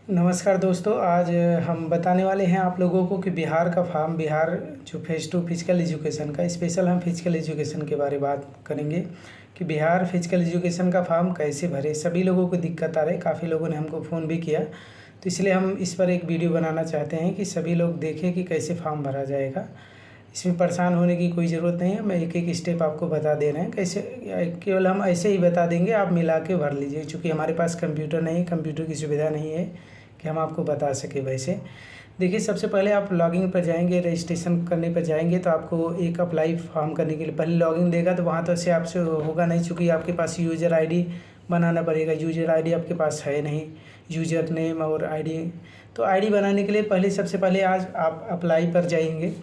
नमस्कार दोस्तों, आज हम बताने वाले हैं आप लोगों को कि बिहार का फॉर्म, बिहार जो फेज़ 2 फिजिकल एजुकेशन का स्पेशल हम फिजिकल एजुकेशन के बारे में बात करेंगे कि बिहार फिजिकल एजुकेशन का फॉर्म कैसे भरे। सभी लोगों को दिक्कत आ रही है, काफ़ी लोगों ने हमको फ़ोन भी किया, तो इसलिए हम इस पर एक वीडियो बनाना चाहते हैं कि सभी लोग देखें कि कैसे फॉर्म भरा जाएगा। इसमें परेशान होने की कोई ज़रूरत नहीं है, मैं एक एक स्टेप आपको बता दे रहे हैं कैसे। केवल हम ऐसे ही बता देंगे, आप मिला के भर लीजिए, क्योंकि हमारे पास कंप्यूटर नहीं, कंप्यूटर की सुविधा नहीं है कि हम आपको बता सकें। वैसे देखिए, सबसे पहले आप लॉगिन पर जाएंगे, रजिस्ट्रेशन करने पर जाएंगे, तो आपको एक अप्लाई फॉर्म करने के लिए पहले लॉगिन देगा, तो वहाँ तो से आपसे होगा नहीं, चूँकि आपके पास यूज़र आईडी बनाना पड़ेगा। यूज़र आईडी आपके पास है नहीं, यूज़र नेम और आईडी। तो आईडी बनाने के लिए पहले सबसे पहले आज आप अप्लाई पर जाएंगे,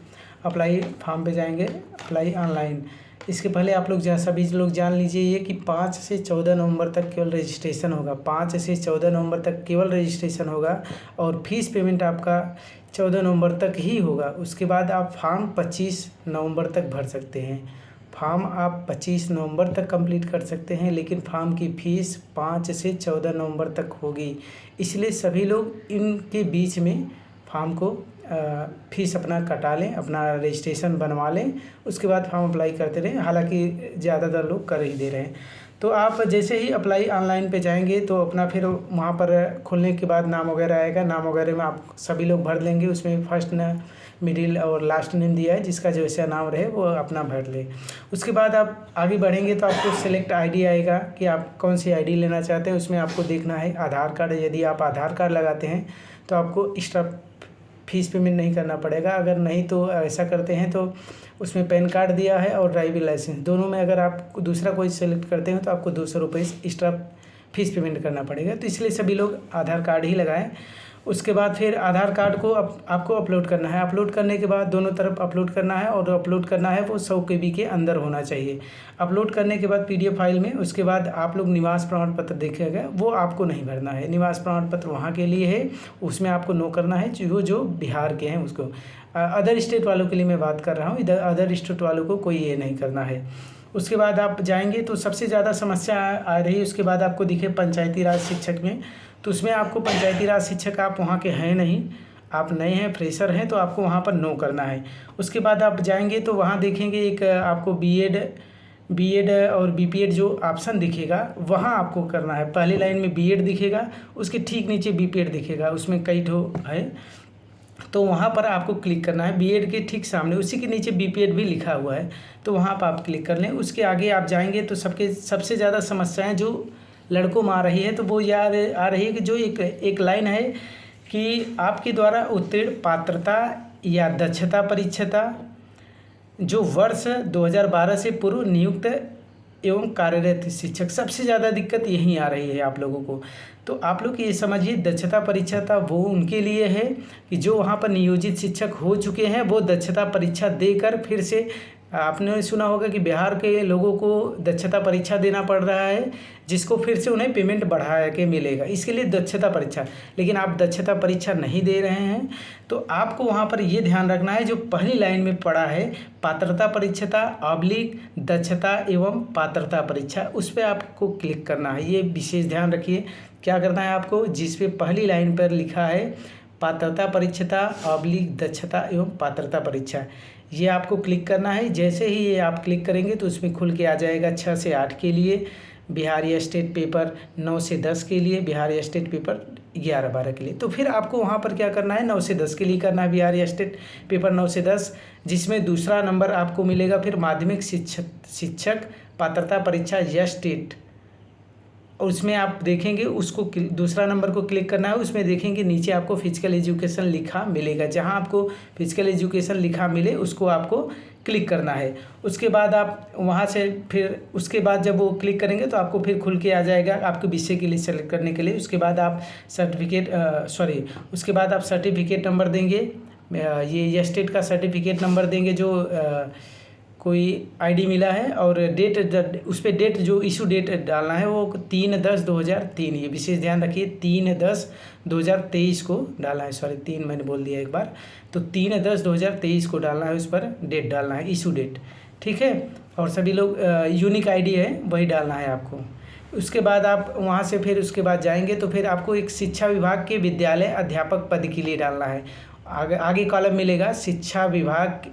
अप्लाई फॉर्म पे जाएंगे, अप्लाई ऑनलाइन। इसके पहले आप लोग सभी लोग जान लीजिए ये कि 5 से 14 नवंबर तक केवल रजिस्ट्रेशन होगा। 5 से 14 नवंबर तक केवल रजिस्ट्रेशन होगा और फीस पेमेंट आपका 14 नवंबर तक ही होगा। उसके बाद आप फॉर्म 25 नवंबर तक भर सकते हैं। फॉर्म आप 25 नवंबर तक कंप्लीट कर सकते हैं, लेकिन फॉर्म की फ़ीस 5 से 14 नवंबर तक होगी। इसलिए सभी लोग इनके बीच में फॉर्म को फ़ीस अपना कटा लें, अपना रजिस्ट्रेशन बनवा लें, उसके बाद फॉर्म अप्लाई करते रहें। हालांकि ज़्यादातर लोग कर ही दे रहे हैं। तो आप जैसे ही अप्लाई ऑनलाइन पे जाएंगे तो अपना फिर वहाँ पर खुलने के बाद नाम वगैरह आएगा। नाम वगैरह में आप सभी लोग भर लेंगे, उसमें फर्स्ट न मिडिल और लास्ट नेम दिया है, जिसका जैसा नाम रहे वो अपना भर ले। उसके बाद आप आगे बढ़ेंगे तो आपको सिलेक्ट आईडी आएगा कि आप कौन सी आईडी लेना चाहते हैं। उसमें आपको देखना है आधार कार्ड। यदि आप आधार कार्ड लगाते हैं तो आपको एक्स्ट्रा फीस पेमेंट नहीं करना पड़ेगा। अगर नहीं तो ऐसा करते हैं तो उसमें पैन कार्ड दिया है और ड्राइविंग लाइसेंस, दोनों में अगर आप दूसरा कोई सेलेक्ट करते हैं तो आपको 200 रुपये एक्स्ट्रा फीस पेमेंट करना पड़ेगा। तो इसलिए सभी लोग आधार कार्ड ही लगाएं। उसके बाद फिर आधार कार्ड को आपको अपलोड करना है। अपलोड करने के बाद दोनों तरफ अपलोड करना है, और अपलोड करना है वो 100 KB के अंदर होना चाहिए। अपलोड करने के बाद PDF फाइल में, उसके बाद आप लोग निवास प्रमाण पत्र देखिएगा, वो आपको नहीं भरना है। निवास प्रमाण पत्र वहाँ के लिए है, उसमें आपको नो करना है, जो बिहार के हैं उसको। अदर स्टेट वालों के लिए मैं बात कर रहा हूँ, इधर अदर स्टेट वालों को कोई ये नहीं करना है। उसके बाद आप जाएंगे तो सबसे ज़्यादा समस्या आ रही है। उसके बाद आपको दिखे पंचायती राज शिक्षक में, तो उसमें आपको पंचायती राज शिक्षक आप वहाँ के हैं नहीं, आप नए हैं, फ्रेशर हैं, तो आपको वहाँ पर नो करना है। उसके बाद आप जाएंगे तो वहाँ देखेंगे एक आपको बीएड और BPED जो ऑप्शन दिखेगा, वहाँ आपको करना है। पहली लाइन में BED दिखेगा, उसके ठीक नीचे BPED दिखेगा, उसमें कई ठो है, तो वहाँ पर आपको क्लिक करना है। BED के ठीक सामने उसी के नीचे BPED भी लिखा हुआ है, तो वहाँ पर आप क्लिक कर लें। उसके आगे आप जाएंगे तो सबसे ज़्यादा समस्याएं जो लड़कों में आ रही है, तो वो याद आ रही है कि जो एक लाइन है कि आपके द्वारा उत्तीर्ण पात्रता या दक्षता परीक्षा जो वर्ष 2012 से पूर्व नियुक्त एवं कार्यरत शिक्षक। सबसे ज़्यादा दिक्कत यहीं आ रही है आप लोगों को। तो आप लोग ये समझिए, दक्षता परीक्षा था वो उनके लिए है कि जो वहाँ पर नियोजित शिक्षक हो चुके हैं, वो दक्षता परीक्षा देकर फिर से, आपने सुना होगा कि बिहार के लोगों को दक्षता परीक्षा देना पड़ रहा है, जिसको फिर से उन्हें पेमेंट बढ़ा के मिलेगा, इसके लिए दक्षता परीक्षा। लेकिन आप दक्षता परीक्षा नहीं दे रहे हैं, तो आपको वहाँ पर ये ध्यान रखना है, जो पहली लाइन में पड़ा है पात्रता परीक्षा / दक्षता एवं पात्रता परीक्षा, उस पर आपको क्लिक करना है। ये विशेष ध्यान रखिए, क्या करना है आपको, जिस पे पहली लाइन पर लिखा है पात्रता परीक्षा / दक्षता एवं पात्रता परीक्षा, ये आपको क्लिक करना है। जैसे ही ये आप क्लिक करेंगे तो उसमें खुल के आ जाएगा 6 से 8 के लिए बिहार स्टेट पेपर, 9 से 10 के लिए बिहार स्टेट पेपर, 11-12 के लिए। तो फिर आपको वहाँ पर क्या करना है, 9 से 10 के लिए करना है बिहार स्टेट पेपर 9 से 10, जिसमें दूसरा नंबर आपको मिलेगा फिर माध्यमिक शिक्षक पात्रता परीक्षा स्टेट, और उसमें आप देखेंगे उसको दूसरा नंबर को क्लिक करना है। उसमें देखेंगे नीचे आपको फिजिकल एजुकेशन लिखा मिलेगा, जहां आपको फिजिकल एजुकेशन लिखा मिले उसको आपको क्लिक करना है। उसके बाद आप वहां से फिर उसके बाद जब वो क्लिक करेंगे तो आपको फिर खुल के आ जाएगा आपके विषय के लिए सेलेक्ट करने के लिए। उसके बाद आप उसके बाद आप सर्टिफिकेट नंबर देंगे, ये स्टेट का सर्टिफिकेट नंबर देंगे जो कोई आईडी मिला है, और डेट, उस पर डेट जो इशू डेट डालना है वो 3/10/2003, ये विशेष ध्यान रखिए, 3/10/2023 को डालना है। 3 मैंने बोल दिया एक बार, तो 3/10/2023 को डालना है, उस पर डेट डालना है, इशू डेट, ठीक है। और सभी लोग यूनिक आईडी है वही डालना है आपको, उसके बाद आप वहाँ से फिर उसके बाद जाएंगे तो फिर आपको एक शिक्षा विभाग के विद्यालय अध्यापक पद के लिए डालना है। आगे आगे कॉलम मिलेगा शिक्षा विभाग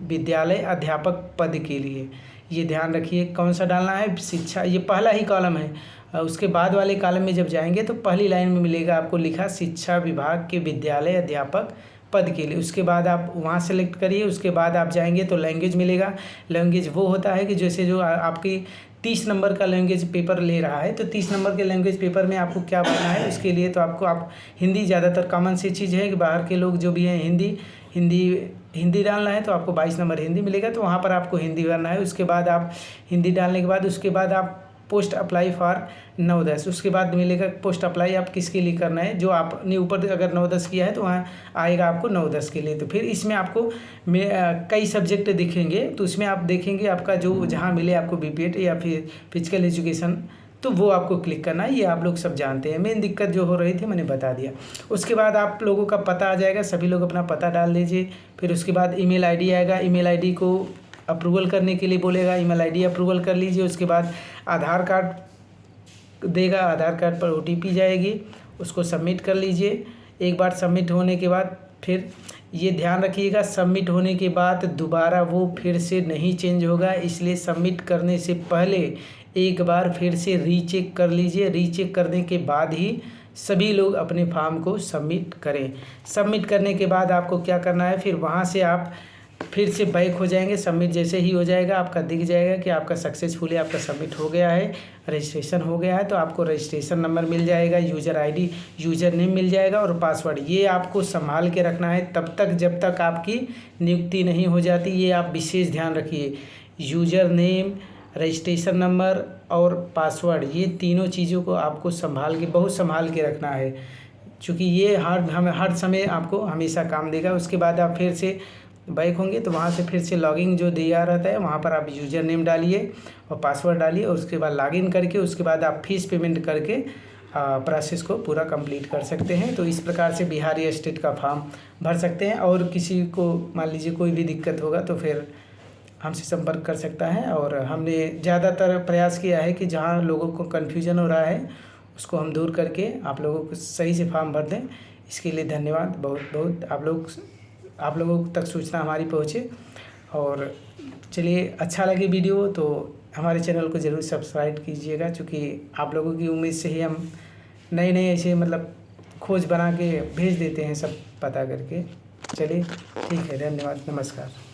विद्यालय अध्यापक पद के लिए, ये ध्यान रखिए कौन सा डालना है, शिक्षा, ये पहला ही कॉलम है। उसके बाद वाले कॉलम में जब जाएंगे तो पहली लाइन में मिलेगा आपको लिखा शिक्षा विभाग के विद्यालय अध्यापक पद के लिए। उसके बाद आप वहाँ सेलेक्ट करिए। उसके बाद आप जाएंगे तो लैंग्वेज मिलेगा। लैंग्वेज वो होता है कि जैसे जो आपकी 30 नंबर का लैंग्वेज पेपर ले रहा है तो 30 नंबर के लैंग्वेज पेपर में आपको क्या भरना है, उसके लिए तो आपको आप हिंदी, ज़्यादातर कॉमन सी चीज़ है कि बाहर के लोग जो भी हैं हिंदी डालना है तो आपको 22 नंबर हिंदी मिलेगा, तो वहाँ पर आपको हिंदी भरना है। उसके बाद आप हिंदी डालने के बाद उसके बाद आप पोस्ट अप्लाई फॉर 9-10, उसके बाद मिलेगा पोस्ट अप्लाई आप किसके लिए करना है, जो आपने ऊपर अगर 9-10 किया है तो वहाँ आएगा आपको 9-10 के लिए। तो फिर इसमें आपको कई सब्जेक्ट दिखेंगे, तो उसमें आप देखेंगे आपका जो जहाँ मिले आपको बीपीएड या फिर फिजिकल एजुकेशन, तो वो आपको क्लिक करना है। ये आप लोग सब जानते हैं। मेन दिक्कत जो हो रही थी मैंने बता दिया। उसके बाद आप लोगों का पता आ जाएगा, सभी लोग अपना पता डाल दीजिए। फिर उसके बाद ईमेल आईडी आएगा, ईमेल आईडी को अप्रूवल करने के लिए बोलेगा, ईमेल आईडी अप्रूवल कर लीजिए। उसके बाद आधार कार्ड देगा, आधार कार्ड पर ओटीपी जाएगी, उसको सबमिट कर लीजिए। एक बार सबमिट होने के बाद फिर ये ध्यान रखिएगा, सबमिट होने के बाद दोबारा वो फिर से नहीं चेंज होगा, इसलिए सबमिट करने से पहले एक बार फिर से रीचेक कर लीजिए। रीचेक करने के बाद ही सभी लोग अपने फॉर्म को सबमिट करें। सबमिट करने के बाद आपको क्या करना है, फिर वहाँ से आप फिर से बैक हो जाएंगे। सबमिट जैसे ही हो जाएगा आपका दिख जाएगा कि आपका सक्सेसफुली आपका सबमिट हो गया है, रजिस्ट्रेशन हो गया है। तो आपको रजिस्ट्रेशन नंबर मिल जाएगा, यूज़र आईडी, यूज़र नेम मिल जाएगा और पासवर्ड। ये आपको संभाल के रखना है तब तक जब तक आपकी नियुक्ति नहीं हो जाती। ये आप विशेष ध्यान रखिए, यूज़र नेम, रजिस्ट्रेशन नंबर और पासवर्ड, ये तीनों चीज़ों को आपको बहुत संभाल के रखना है, क्योंकि ये हर समय आपको हमेशा काम देगा। उसके बाद आप फिर से बैक होंगे तो वहाँ से फिर से लॉगिन जो दिया रहता है वहाँ पर आप यूज़र नेम डालिए और पासवर्ड डालिए और उसके बाद लॉगिन करके उसके बाद आप फीस पेमेंट करके प्रोसेस को पूरा कंप्लीट कर सकते हैं। तो इस प्रकार से बिहार स्टेट का फॉर्म भर सकते हैं। और किसी को मान लीजिए कोई भी दिक्कत होगा तो फिर हमसे संपर्क कर सकता है। और हमने ज़्यादातर प्रयास किया है कि जहाँ लोगों को कन्फ्यूजन हो रहा है उसको हम दूर करके आप लोगों को सही से फॉर्म भर दें। इसके लिए धन्यवाद बहुत बहुत। आप लोगों तक सूचना हमारी पहुँचे। और चलिए, अच्छा लगे वीडियो तो हमारे चैनल को ज़रूर सब्सक्राइब कीजिएगा, क्योंकि आप लोगों की उम्मीद से ही हम नए ऐसे खोज बना के भेज देते हैं सब पता करके। चलिए ठीक है, धन्यवाद, नमस्कार।